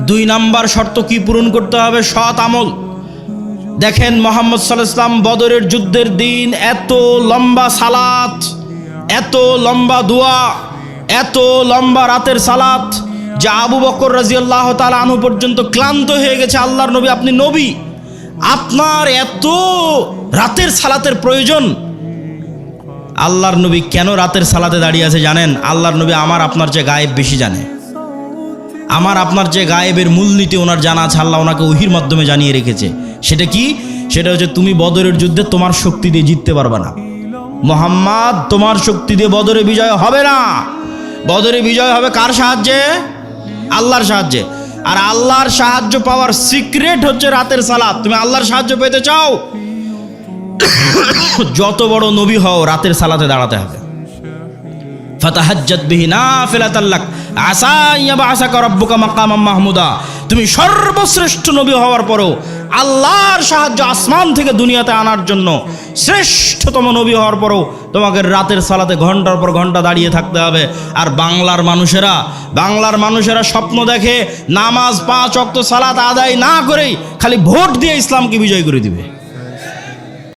2 number শর্ত কি পূরণ করতে হবে? সৎ আমল। দেখেন মুহাম্মদ সাল্লাল্লাহু আলাইহি ওয়াসাল্লাম বদরের যুদ্ধের দিন এত লম্বা সালাত, এত লম্বা দোয়া, এত লম্বা রাতের সালাত যা আবু বকর রাদিয়াল্লাহু তাআলা আনহু পর্যন্ত ক্লান্ত হয়ে গেছে। আল্লাহর নবী, আপনি নবী, আপনার এত রাতের সালাতের প্রয়োজন? আল্লাহর নবী কেন রাতের সালাতে দাঁড়িয়ে আছে জানেন? আল্লাহর নবী আমার আপনার চেয়ে গায়েব বেশি জানে। আমার আপনার যে গায়েবের মূলনীতি ওনার জানা আছে, আল্লাহ ওনাকে ওহির মাধ্যমে জানিয়ে রেখেছে। সেটা কি? সেটা হচ্ছে তুমি বদরের যুদ্ধে তোমার শক্তি দিয়ে জিততে পারবে না। মুহাম্মদ, তোমার শক্তি দিয়ে বদরে বিজয় হবে না। বদরে বিজয় হবে কার সাহায্যে? আল্লাহর সাহায্যে। আর আল্লাহর সাহায্য পাওয়ার সিক্রেট হচ্ছে রাতের সালাত। তুমি আল্লাহর সাহায্য পেতে চাও, যত বড় নবী হও রাতের সালাতে দাঁড়াতে হবে। ফাতাহাজ্জাত বিহি নাফিলাতাল লাক আসা ইয়াবআসাকা রাব্বুকা মাকামাম মাহমুদা। তুমি সর্বশ্রেষ্ঠ নবী হওয়ার পরেও আল্লাহর সাহায্য আসমান থেকে দুনিয়াতে আনার জন্য শ্রেষ্ঠতম নবী হওয়ার পরেও তোমাকে রাতের সালাতে ঘন্টার পর ঘন্টা দাঁড়িয়ে থাকতে হবে। আর বাংলার মানুষেরা স্বপ্ন দেখে নামাজ 5 ওয়াক্ত সালাত আদায় না করেই খালি ভোট দিয়ে ইসলামকে বিজয় করে দিবে।